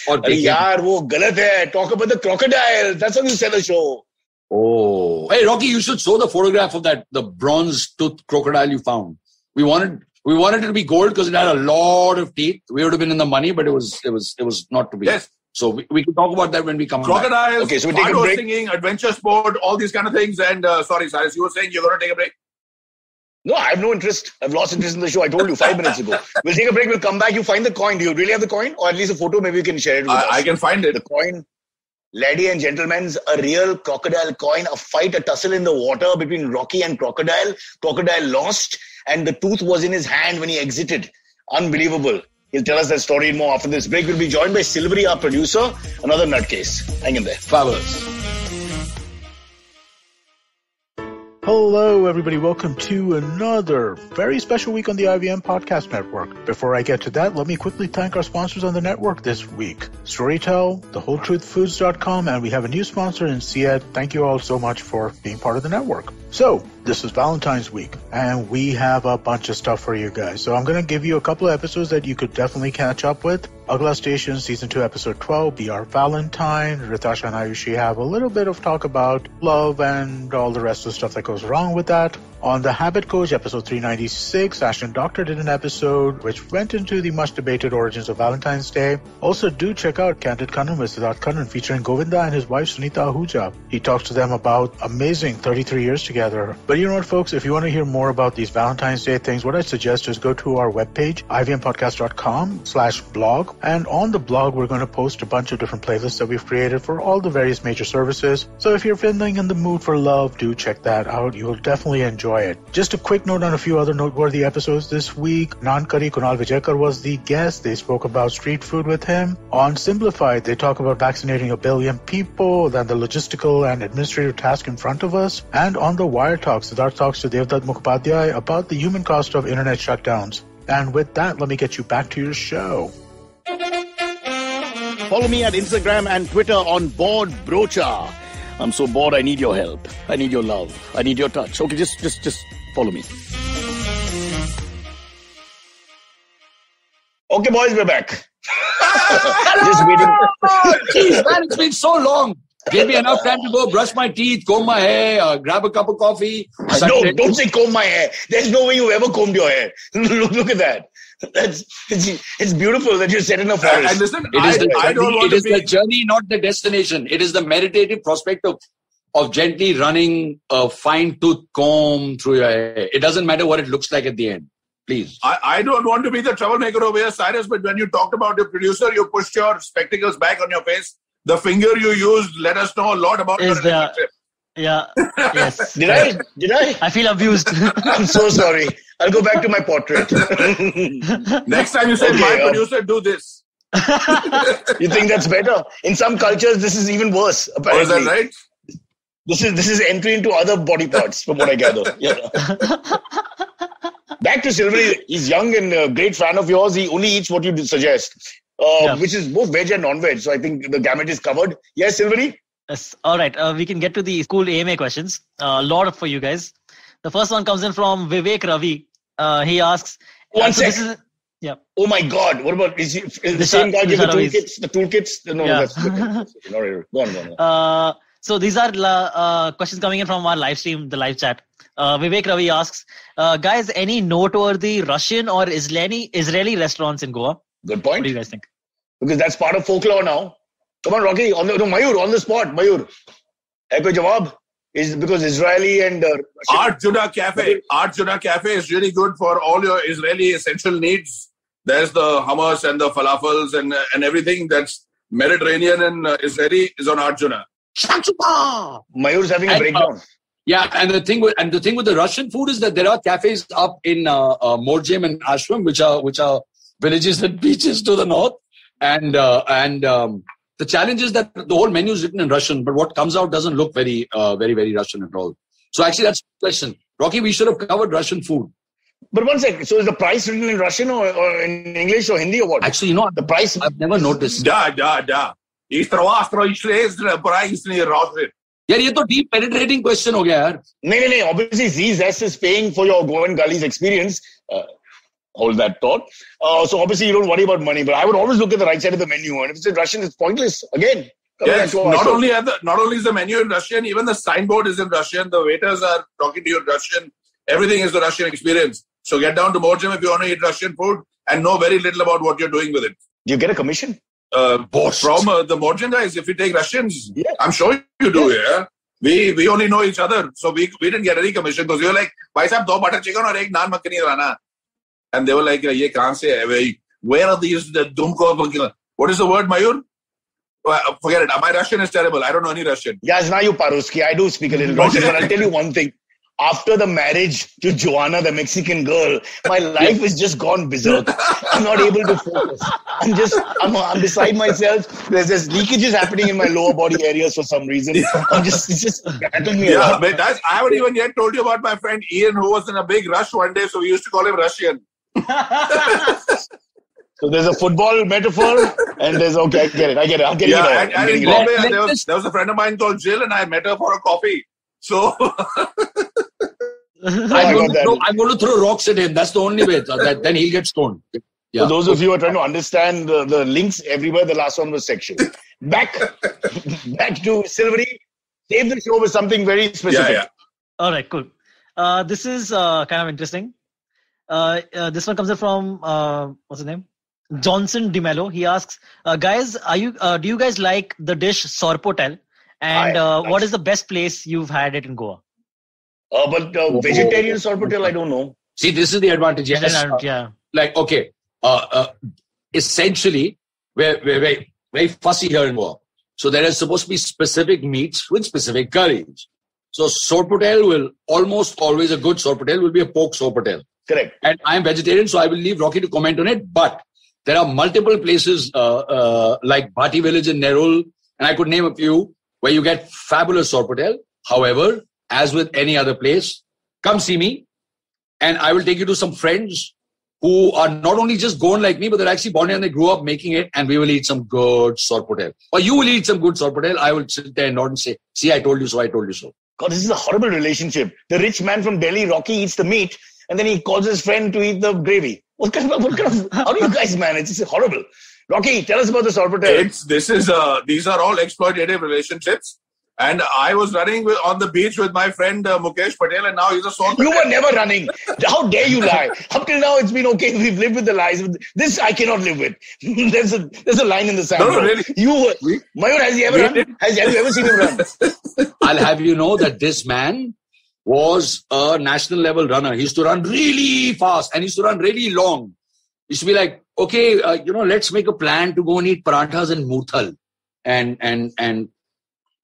और अरे यार, वो गलत है. Talk about the crocodile. That's how you sell the show. Oh, hey Rocky, you should show the photograph of the bronze tooth crocodile you found. We wanted it to be gold because it had a lot of teeth. We would have been in the money, but it was not to be. Yes. So we can talk about that when we come back. Crocodiles, Okay, so we take a break. singing, adventure sport, all these kind of things. And sorry, Cyrus, you were saying you're going to take a break? No, I have no interest. I've lost interest in the show. I told you 5 minutes ago. We'll take a break. We'll come back. You find the coin. Do you really have the coin? Or at least a photo? Maybe you can share it with us. I can find it. The coin. Ladies and gentlemen, a real crocodile coin, a fight, a tussle in the water between Rocky and Crocodile. Crocodile lost and the tooth was in his hand when he exited. Unbelievable. He'll tell us that story and more after this break. We'll be joined by Silvery, our producer, another nutcase. Hang in there. Fabulous. Hello, everybody. Welcome to another very special week on the IVM Podcast Network. Before I get to that, let me quickly thank our sponsors on the network this week. Storytel, TheWholeTruthFoods.com, and we have a new sponsor in Syed. Thank you all so much for being part of the network. So, this is Valentine's week, and we have a bunch of stuff for you guys. So I'm going to give you a couple of episodes that you could definitely catch up with. Agla Station, Season 2, Episode 12, Be Our Valentine. Ritasha and Ayushi have a little bit of talk about love and all the rest of the stuff that goes wrong with that. On The Habit Coach, Episode 396, Ashton Doctor did an episode which went into the much-debated origins of Valentine's Day. Also, do check out Candid Kannan with Siddharth Kannan featuring Govinda and his wife Sunita Ahuja. He talks to them about amazing 33 years together. But you know what, folks? If you want to hear more about these Valentine's Day things, what I suggest is go to our webpage, ivmpodcast.com/blog. And on the blog, we're going to post a bunch of different playlists that we've created for all the various major services. So if you're feeling in the mood for love, do check that out. You'll definitely enjoy it. Just a quick note on a few other noteworthy episodes this week. Nankari Kunal Vijayakar was the guest. They spoke about street food with him. On Simplified, they talk about vaccinating 1 billion people, then the logistical and administrative task in front of us. And on the Wire Talks, Siddharth talks to Devdutt Mukhopadhyay about the human cost of internet shutdowns. And with that, let me get you back to your show. Follow me at Instagram and Twitter on Bored Brocha. I'm so bored, I need your help. I need your love. I need your touch. Okay, just follow me. Okay, boys, we're back. Just waiting. Jeez, man, it's been so long. Gave me enough time to go brush my teeth, comb my hair, grab a cup of coffee. No, don't say comb my hair. There's no way you ever combed your hair. Look at that. It's beautiful that you're set in a forest. And listen, it is the journey, not the destination. It is the meditative prospect of gently running a fine-tooth comb through your hair. It doesn't matter what it looks like at the end. Please. I don't want to be the troublemaker over here, Cyrus, but when you talked about your producer, you pushed your spectacles back on your face. The finger you used let us know a lot about your relationship. Yeah. Yes. Did I? I feel abused. I'm so sorry. I'll go back to my portrait. Next time you say, my producer, do this. You think that's better? In some cultures, this is even worse, apparently. Oh, is that right? This is entry into other body parts, from what I gather. Yeah. Back to Silvery. He's young and a great fan of yours. He only eats what you suggest, which is both veg and non-veg. So I think the gamut is covered. Yes, Silvery? Yes. All right. We can get to the school AMA questions. A lot for you guys. The first one comes in from Vivek Ravi. He asks... One sec. Yeah. Oh my God! What about is the same guy give the toolkits? The toolkits? No, Yeah. that's all right. Go on. So these are questions coming in from our live stream, the live chat. Vivek Ravi asks, guys, any noteworthy Russian or Israeli restaurants in Goa? Good point. What do you guys think? Because that's part of folklore now. Come on, Rocky. Mayur, on the spot. Mayur. है कोई जवाब? Is because Israeli and Arjuna Cafe is really good for all your Israeli essential needs. There's the hummus and the falafels and everything that's Mediterranean and Israeli is on Arjuna. Mayur's having a breakdown. Yeah, and the thing with the Russian food is that there are cafes up in Morjem and Ashram, which are villages and beaches to the north, and the challenge is that the whole menu is written in Russian, but what comes out doesn't look very Russian at all. So actually, that's the question. Rocky, we should have covered Russian food. But one sec. So is the price written in Russian or in English or Hindi or what? Actually, the price I've never noticed. Da. Price यार ये तो deep penetrating question हो गया यार. नहीं. Obviously, Zest is paying for your Goan Gullies experience. Hold that thought. So obviously, you don't worry about money. But I would always look at the right side of the menu. And if it's in Russian, it's pointless. Again. Yes, not only is the menu in Russian, even the signboard is in Russian. The waiters are talking to you in Russian. Everything is the Russian experience. So get down to Morjem if you want to eat Russian food and know very little about what you're doing with it. Do you get a commission? From the Morjem guys, if you take Russians, yeah. I'm sure you do, yeah. We only know each other, so we didn't get any commission because we were like, "Bhai sahab, 2 butter chicken और 1 naan makhani rana," and they were like, "Ye kahan se hai? Where are these? What is the word, Mayur? Forget it. My Russian is terrible. I don't know any Russian." Yeah, znаю по-русски. I do speak a little Russian, but I'll tell you one thing. After the marriage to Joanna, the Mexican girl, my life has just gone berserk. I'm not able to focus. I'm beside myself. There's leakages happening in my lower body areas for some reason. It's just battling me. Yeah, but I haven't even yet told you about my friend Ian, who was in a big rush one day, so we used to call him Russian. So there's a football metaphor, and there's I get it. I'm getting it. And in Bombay, there was a friend of mine called Jill, and I met her for a coffee. So I'm going to throw rocks at him. That's the only way. Then he'll get stoned. Yeah. For those of you who are trying to understand the links everywhere, the last one was section. Back to Silvery. Save the show with something very specific. Yeah. All right, cool. This is kind of interesting. This one comes from what's his name? Johnson DeMello. He asks, guys, do you guys like the dish Sorpotel? And what is the best place you've had it in Goa? But vegetarian Sorpotel, I don't know. See, this is the advantage. Yes. Yeah. Like, okay. Essentially, we're very, very fussy here in Goa. So there is supposed to be specific meats with specific curries. So Sorpotel will almost always, a good Sorpotel will be a pork Sorpotel. Correct. And I'm vegetarian, so I will leave Rocky to comment on it. But there are multiple places like Bhati Village in Nerul, and I could name a few, where you get fabulous Sorpotel. However, as with any other place, come see me and I will take you to some friends who are not only just Goan like me, but they're actually born here and they grew up making it, and we will eat some good Sorpotel. Or you will eat some good Sorpotel. I will sit there and nod and say, see, I told you so, I told you so. God, this is a horrible relationship. The rich man from Delhi, Rocky, eats the meat and then he calls his friend to eat the gravy. What kind of how do you guys manage? It's horrible. Rocky, tell us about the Sorpotel. These are all exploitative relationships. And I was running on the beach with my friend Mukesh Patel, and now he's a Sorpotel. You were never running. How dare you lie? Up till now, it's been okay. We've lived with the lies. This I cannot live with. There's a line in the sand. No, really. Mayur, has he ever run? Have you ever seen him run? I'll have you know that this man was a national level runner. He used to run really fast and he used to run really long. He used to be like, okay, let's make a plan to go and eat paranthas in Murthal. And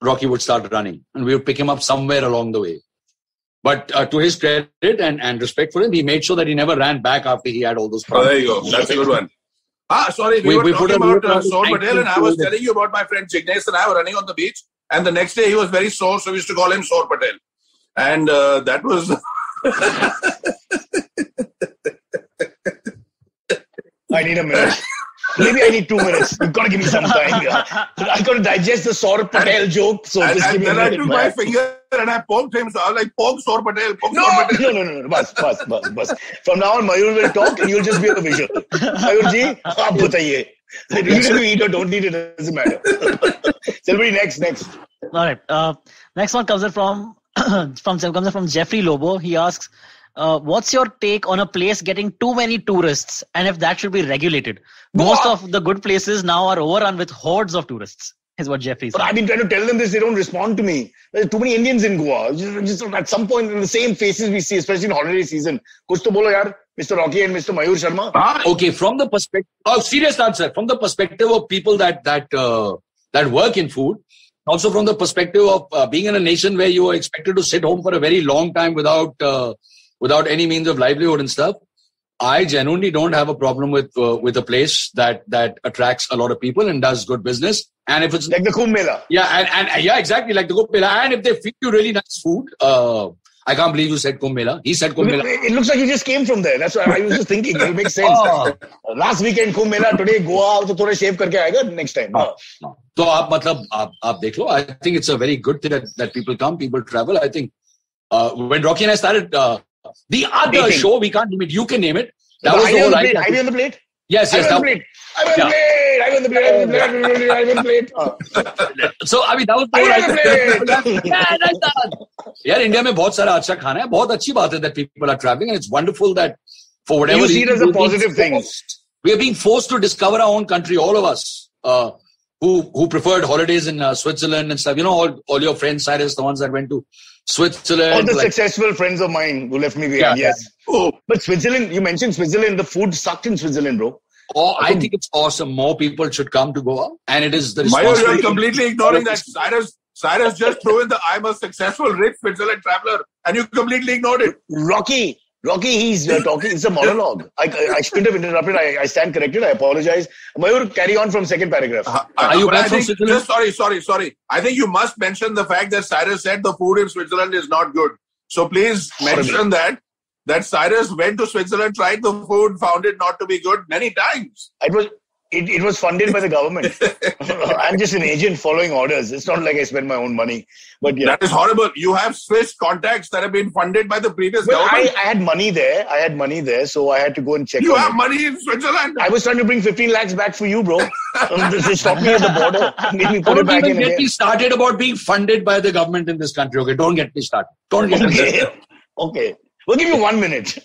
Rocky would start running and we would pick him up somewhere along the way. But to his credit and respect for him, he made sure that he never ran back after he had all those problems. There you go. That's a good one. Sorry, we were talking about Sorpotel, and I was telling you about my friend Jignesh and I were running on the beach. And the next day he was very sore, so we used to call him Sorpotel. And that was... I need a minute. Maybe I need 2 minutes. You've got to give me some time. I've got to digest the Sorpotel joke. So just give me a minute. And then I took my finger and I poked him. So I was like, poke Sorpotel. No. Bas. From now on, Mayur will talk and you'll just be the visual. Mayur ji, aap bataiye. Even if you eat or don't eat, it doesn't matter. Silvery, next. All right. Next one comes from Jeffrey Lobo. He asks, what's your take on a place getting too many tourists and if that should be regulated? Most of the good places now are overrun with hordes of tourists. is what Jeffrey said. But I've been trying to tell them this. They don't respond to me. There's too many Indians in Goa. Just at some point, in the same faces we see, especially in holiday season. Kuch to bolo yaar, Mr. Rocky and Mr. Mayur Sharma. Okay, from the perspective, serious answer. From the perspective of people that work in food, also from the perspective of being in a nation where you are expected to sit home for a very long time without any means of livelihood and stuff. I genuinely don't have a problem with a place that attracts a lot of people and does good business. And if it's like the Kumbh Mela, and exactly like the Kumbh Mela, and if they feed you really nice food, I can't believe you said Kumbh Mela. He said Kumbh Mela. It looks like you just came from there. That's why I was just thinking. It makes sense. Last weekend Kumbh Mela, today Goa. So थोड़े shave करके आएगा next time. So आप देख लो. I think it's a very good thing that people come, people travel. I think when Rocky and I started the other show, we can't name it. You can name it. That was the whole idea. Ivy on the plate. Yes. Ivy on the plate. So I mean that was the whole idea. Yeah, India में बहुत सारा अच्छा खाना है. बहुत अच्छी बात है that people are traveling, and it's wonderful that for whatever you see it as a positive thing. We are being forced to discover our own country. All of us who preferred holidays in Switzerland and stuff. You know, all your friends, Cyrus, the ones that went to Switzerland. All the successful friends of mine who left me behind. Yeah, yes. Oh, but Switzerland. You mentioned Switzerland. The food sucked in Switzerland, bro. Oh, I think it's awesome. More people should come to Goa, and it is the responsibility. Mayur, you're completely ignoring that. Cyrus just threw in the I'm a successful, rich Switzerland traveler, and you completely ignored it. Rocky, he's talking. It's a monologue. I shouldn't have interrupted. I stand corrected. I apologize. Mayur, carry on from second paragraph. Are you back from Switzerland? Sorry. I think you must mention the fact that Cyrus said the food in Switzerland is not good. So please mention that Cyrus went to Switzerland, tried the food, found it not to be good many times. It was funded by the government. I'm just an agent following orders. It's not like I spend my own money. But yeah. That is horrible. You have Swiss contacts that have been funded by the previous government. I had money there. So I had to go and check. You have money in Switzerland? I was trying to bring 15 lakhs back for you, bro. They stopped me at the border. Made me put it back in. Don't get me started about being funded by the government in this country. Okay, don't get me started. Don't get me started. Okay. We'll give you 1 minute.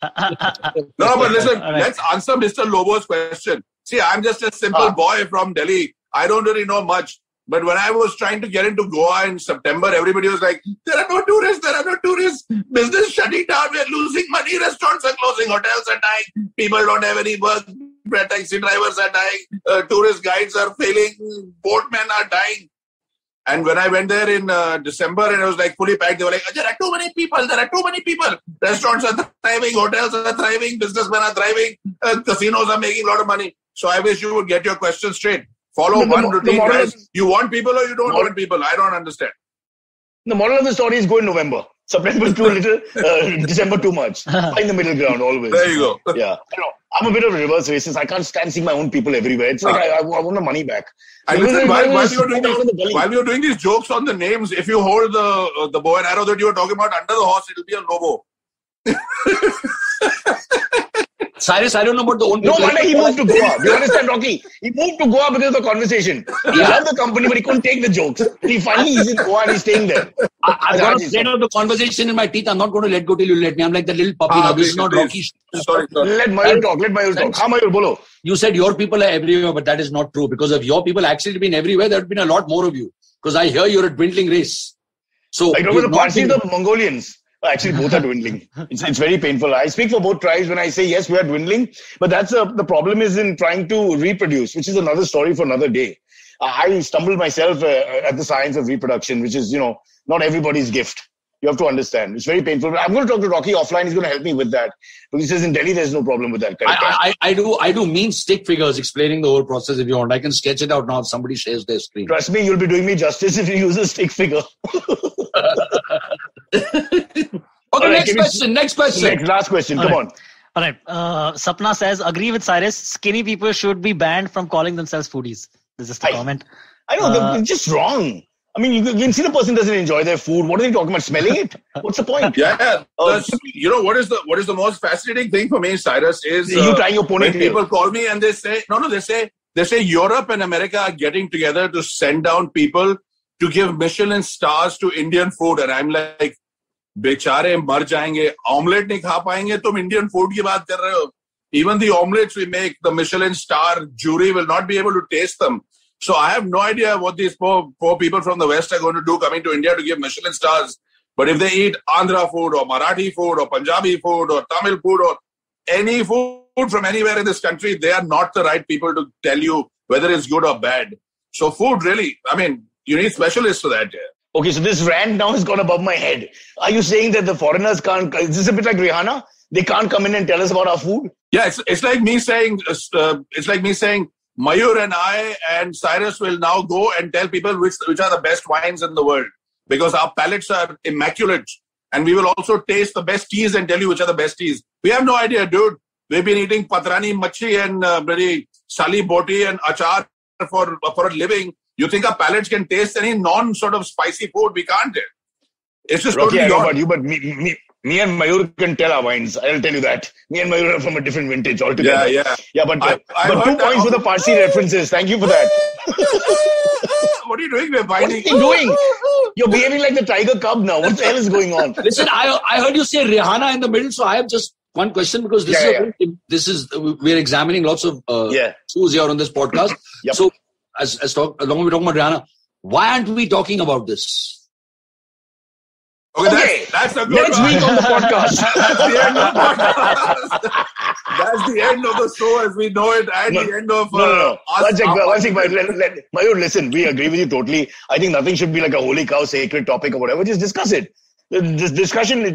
No, but listen, let's answer Mr. Lobo's question. See, I'm just a simple boy from Delhi. I don't really know much. But when I was trying to get into Goa in September, everybody was like, there are no tourists. Business shutting down. We're losing money. Restaurants are closing. Hotels are dying. People don't have any work. Taxi drivers are dying. Tourist guides are failing. Boatmen are dying. And when I went there in December and it was like fully packed, they were like, there are too many people. Restaurants are thriving, hotels are thriving, businessmen are thriving, casinos are making a lot of money. So I wish you would get your question straight. Follow one routine, guys. You want people or you don't want people? I don't understand. The moral of the story is go in November. September too little, December too much. Find the middle ground always. There you go. Yeah. I'm a bit of a reverse racist. I can't stand seeing my own people everywhere. It's like I want the money back. And listen, while you're doing these jokes on the names, if you hold the bow and arrow that you were talking about under the horse, it'll be a Lobo. Cyrus, I don't know about the own. No wonder he moved to Goa. Do you understand, Rocky? He moved to Goa because of the conversation. He loved the company, but he couldn't take the jokes. He finally is in Goa and he's staying there. I've got a straight out the conversation in my teeth. I'm not going to let go till you let me. I'm like that little puppy now. This is not Rocky. Sorry. Let Mayur talk. How Mayur, bolo? You said your people are everywhere, but that is not true. Because if your people actually been everywhere, there would have been a lot more of you. Because I hear you're a dwindling race. So I don't know the Parsis, the Mongolians. Actually, both are dwindling. It's very painful. I speak for both tribes when I say, yes, we are dwindling. But that's the problem is in trying to reproduce, which is another story for another day. I stumbled myself at the science of reproduction, which is, not everybody's gift. You have to understand. It's very painful. But I'm going to talk to Rocky offline. He's going to help me with that. Because he says in Delhi, there's no problem with that. I do mean stick figures explaining the whole process if you want. I can sketch it out now if somebody shares their screen. Trust me, you'll be doing me justice if you use a stick figure. Okay, next question. Last question. Come on. All right. Sapna says, agree with Cyrus. Skinny people should be banned from calling themselves foodies. This is just a comment. I know. It's just wrong. I mean, you can see the person doesn't enjoy their food. What are they talking about? Smelling it? What's the point? Yeah. What is the most fascinating thing for me, Cyrus, is you trying your ponytail. When people call me and they say, they say Europe and America are getting together to send down people to give Michelin stars to Indian food. And I'm like, बेचारे मर जाएंगे omelette नहीं खा पाएंगे तुम Indian food की बात कर रहे हो even the omelets we make the Michelin star jury will not be able to taste them So I have no idea what these poor people from the West are going to do coming to India to give Michelin stars. But if they eat Andhra food or Marathi food or Punjabi food or Tamil food or any food from anywhere in this country, they are not the right people to tell you whether it's good or bad. So food really, I mean, you need specialists for that. Yeah. Okay, so this rant now has gone above my head. Are you saying that the foreigners can't? Is this a bit like Rihanna? They can't come in and tell us about our food? Yeah, it's like me saying Mayur and I and Cyrus will now go and tell people which are the best wines in the world, because our palates are immaculate, and we will also taste the best teas and tell you which are the best teas. We have no idea, dude. We've been eating patrani machi and bloody sali boti and achar for a living. You think our palates can taste any non-sort of spicy food? We can't. It's just Rocky, totally I know odd. about you, but me and Mayur can tell our wines. I'll tell you that. Me and Mayur are from a different vintage altogether. Yeah. Yeah, but I 2 points for the Parsi references. Thank you for that. What are you doing? We're whining. What are you doing? You're behaving like the tiger cub now. What the hell is going on? Listen, I heard you say Rihanna in the middle, so I have just one question, because we're examining lots of shows here on this podcast. Yep. So as we're talking about Rihanna, why aren't we talking about this? Okay, that's a good Next one. week on the podcast. That's the end of the show as we know it, and the end of No. us. One second. Mayur, listen, we agree with you totally. I think nothing should be like a holy cow, sacred topic or whatever. Just discuss it. This discussion, we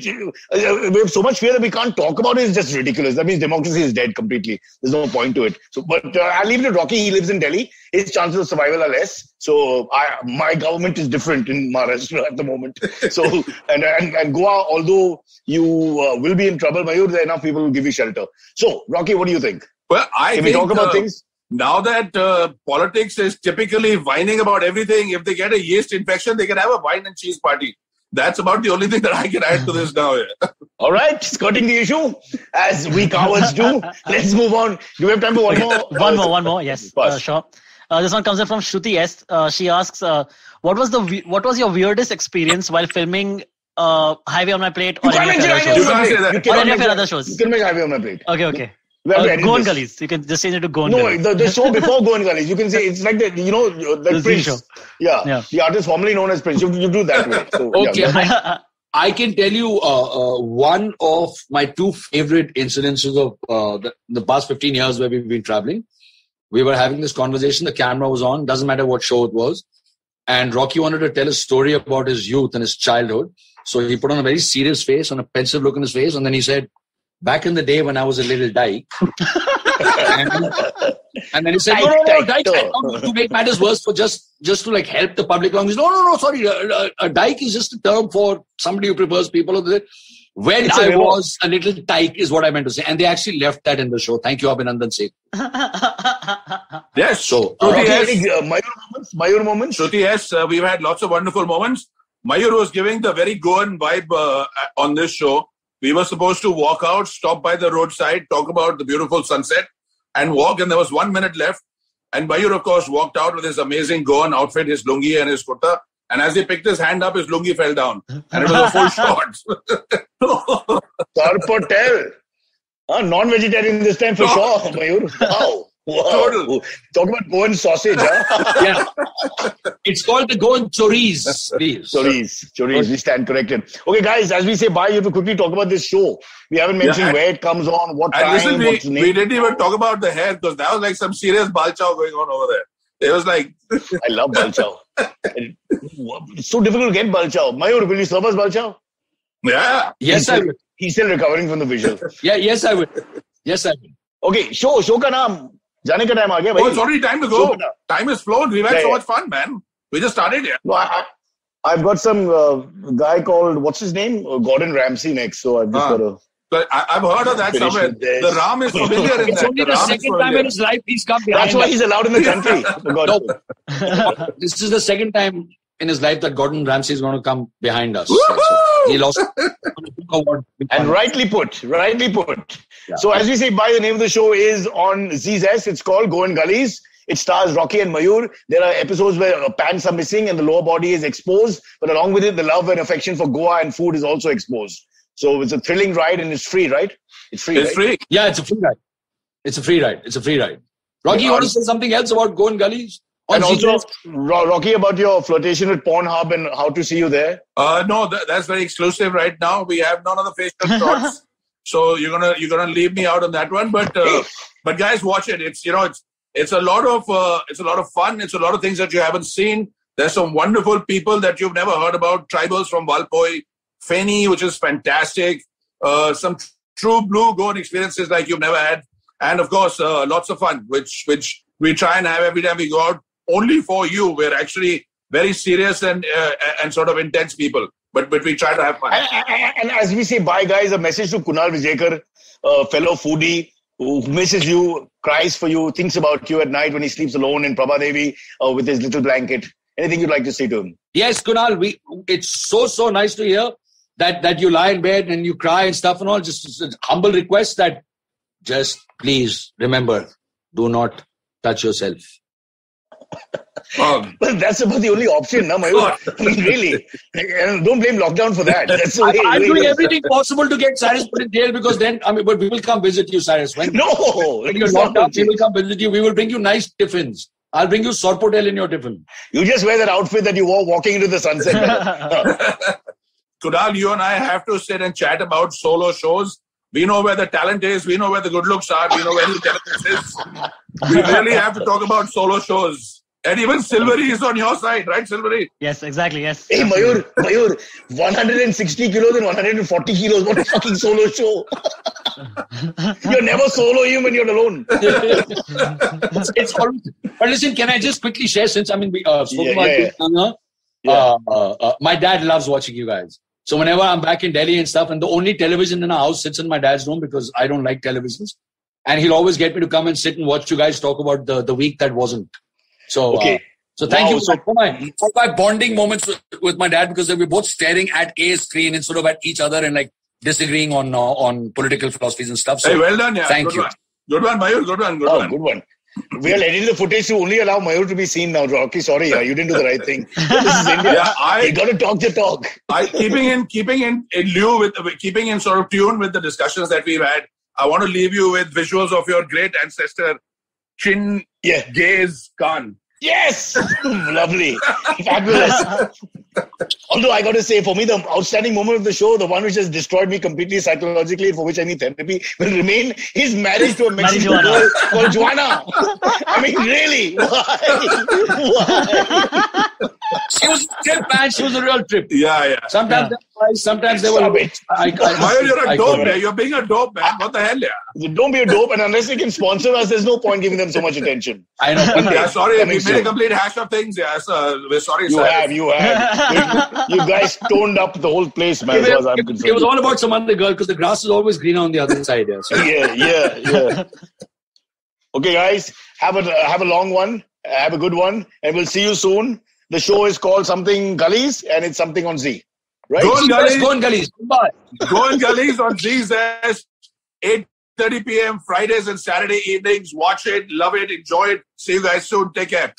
have so much fear that we can't talk about it. It's just ridiculous. That means democracy is dead completely. There's no point to it. So, but I'll leave it to Rocky. He lives in Delhi. His chances of survival are less. So my government is different in Maharashtra at the moment. So and Goa, although you will be in trouble, Mayur, there are enough people who give you shelter. So Rocky, what do you think? Well, Can we talk about things? Now that politics is typically whining about everything, if they get a yeast infection, they can have a wine and cheese party. That's about the only thing that I can add to this now. Yeah. All right, skirting the issue, as we cowards do. Let's move on. Do we have time for one more? One more. Yes, sure. This one comes in from Shruti S. She asks, what was your weirdest experience while filming Highway on My Plate or any of your other shows? You can make Highway on My Plate. Okay. Go on Gullies. You can just change it to Go on Gullies. No, the show before Go on Gullies. You can say it's like the Prince. Show. Yeah, the artist formerly known as Prince. You do that way. So, okay. Yeah. I can tell you one of my two favorite incidences of the past 15 years where we've been traveling. We were having this conversation. The camera was on. Doesn't matter what show it was. And Rocky wanted to tell a story about his youth and his childhood. So he put on a very serious face, on a pensive look in his face. And then he said, back in the day when I was a little dyke. and then he said, no, dyke. To make matters worse, for just to like help the public along. He said, no, sorry. A dyke is just a term for somebody who prefers people. When I was a little dyke is what I meant to say. And they actually left that in the show. Thank you, Abhinandan Singh. Yes. So, Mayur moments? Shruti, yes, we've had lots of wonderful moments. Mayur was giving the very Goan vibe on this show. We were supposed to walk out, stop by the roadside, talk about the beautiful sunset, and walk. And there was 1 minute left. And Mayur, of course, walked out with his amazing Goan outfit, his lungi and his kurta. And as he picked his hand up, his lungi fell down. And it was a full shot. Sarpotel. Non-vegetarian this time for sure, Mayur. Wow. Total. Talk about Goan sausage, huh? Yeah. It's called the Goan chorizo. Chorizo. We stand corrected. Okay, guys, as we say bye, you have to quickly talk about this show. We haven't mentioned where it comes on, what time, listen, what's name. We didn't even talk about the hair because that was like some serious balchow going on over there. It was like... I love balchow. It's so difficult to get balchow. Mayur, will you serve us balchow? Yeah. Yes, I will. He's still recovering from the visual. Yes, I will. Okay, show ka naam. Jaane ka time aa gaya, bhai. Oh, it's already time to go. Time has flown. We've had so much fun, man. We just started here. No, I've got some guy called, what's his name? Gordon Ramsay next. So I've just got to... But I've heard of that somewhere. The Ram is familiar in it's that. Only the second time in his life he's come behind. That's why he's allowed in the country. No, this is the second time in his life that Gordon Ramsay is going to come behind us. So he lost. And rightly put. Yeah. So as we say, the name of the show is on ZS. It's called Go and Gullies. It stars Rocky and Mayur. There are episodes where pants are missing and the lower body is exposed. But along with it, the love and affection for Goa and food is also exposed. So it's a thrilling ride and it's free, right? It's free. Yeah, it's a free ride. Rocky, you want to say something else about Go and Gullies? And also, Rocky, about your flirtation with Pornhub and how to see you there. No, that's very exclusive right now. We have none of the facial shots, so you're gonna leave me out on that one. But guys, watch it. It's a lot of fun. It's a lot of things that you haven't seen. There's some wonderful people that you've never heard about. Tribals from Valpoi, Feni, which is fantastic. Some true blue going experiences like you've never had, and of course, lots of fun, which we try and have every time we go out. Only for you. We're actually very serious and sort of intense people, but we try to have fun. And as we say bye, guys, a message to Kunal Vijayekar, fellow foodie who misses you, cries for you, thinks about you at night when he sleeps alone in Prabhadevi with his little blanket. Anything you'd like to say to him? Yes, Kunal, it's so nice to hear that you lie in bed and you cry and stuff and all. Just a humble request that just please remember, do not touch yourself. Well, that's about the only option, na, Mayur? I mean, really. Don't blame lockdown for that. That's the way I'm doing everything possible to get Cyrus put in jail because then, but we will come visit you, Cyrus. When you're locked up, we will come visit you. We will bring you nice tiffins. I'll bring you Sorpotel in your tiffin. You just wear that outfit that you wore walking into the sunset. Kunal, you and I have to sit and chat about solo shows. We know where the talent is. We know where the good looks are. We know where the intelligence is. We really have to talk about solo shows. And even Silvery is on your side, right, Silvery? Yes, exactly, yes. Hey, Mayur, 160 kilos and 140 kilos. What a fucking solo show. You're never solo even when you're alone. It's always, but listen, can I just quickly share, since we spoke about it, my dad loves watching you guys. So whenever I'm back in Delhi and stuff, and the only television in our house sits in my dad's room because I don't like televisions. And he'll always get me to come and sit and watch you guys talk about the week that wasn't. So, so thank you for my bonding moments with my dad, because we're both staring at a screen instead of at each other and like disagreeing on political philosophies and stuff. So, hey, well done, yeah. Thank you. Good one, Mayur. Good one. Good one. We are editing the footage to only allow Mayur to be seen now, Rocky. Sorry, you didn't do the right thing. This is India. You got to talk the talk. Keeping in sort of tune with the discussions that we've had. I want to leave you with visuals of your great ancestor, Chin Gaze Khan. Yes! Lovely. Fabulous. Although I got to say, for me, the outstanding moment of the show, the one which has destroyed me completely psychologically, for which I need therapy, will remain his marriage to a Mexican girl called Joanna. I mean, really? Why? She was a trip, man. She was a real trip. Yeah. Sometimes they were. Mayur, you're a dope, man. You're being a dope, man. What the hell, yeah? Don't be a dope, and unless they can sponsor us, there's no point giving them so much attention. I know. Yeah, sorry, we made a complete hash of things. Yeah, we're sorry. You have. You guys toned up the whole place, man. As far as I'm concerned. It was all about some other girl because the grass is always greener on the other side. Yeah. So. Yeah. Okay, guys, have a long one. Have a good one, and we'll see you soon. The show is called something Gullies, and it's something on Z. Right? Go on Gullies. Goodbye. Go on Gullies on ZZ. 8:30 p.m. Fridays and Saturday evenings. Watch it, love it, enjoy it. See you guys soon. Take care.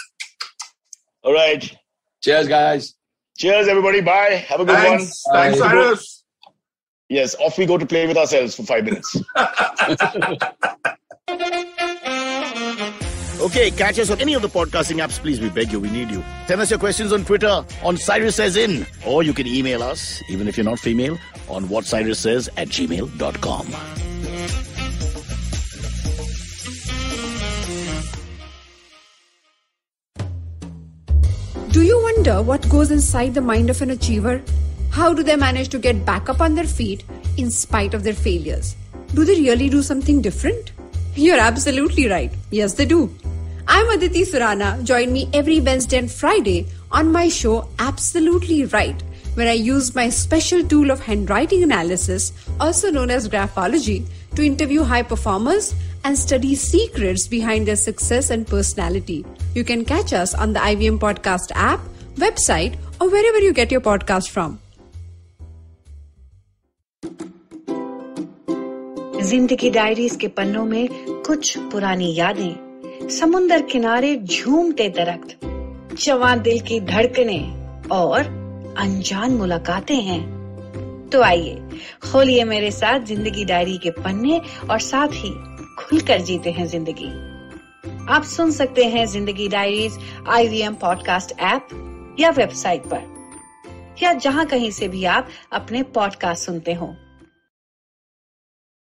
All right. Cheers, guys. Cheers, everybody. Bye. Have a good one. Thanks, Cyrus. Yes, off we go to play with ourselves for 5 minutes. Okay, catch us on any of the podcasting apps, please. We beg you, we need you. Send us your questions on Twitter on Cyrus Says In, or you can email us, even if you're not female, on whatcyrussays@gmail.com. Do you wonder what goes inside the mind of an achiever? How do they manage to get back up on their feet in spite of their failures? Do they really do something different? You're absolutely right. Yes, they do. I'm Aditi Surana. Join me every Wednesday and Friday on my show Absolutely Right, where I use my special tool of handwriting analysis, also known as graphology, to interview high performers and study secrets behind their success and personality. You can catch us on the IVM Podcast app, website, or wherever you get your podcast from. जिंदगी diaries के पन्नों में कुछ पुरानी यादें, समुंदर किनारे झूमते दरख्त, जवान दिल की धड़कनें और अनजान मुलाकातें हैं। तो आइए खोलिए मेरे साथ जिंदगी डायरी के पन्ने और साथ ही खुलकर जीते हैं जिंदगी। आप सुन सकते हैं जिंदगी डायरीज IVM पॉडकास्ट ऐप या वेबसाइट पर, या जहां कहीं से भी आप अपने पॉडकास्ट सुनते हो।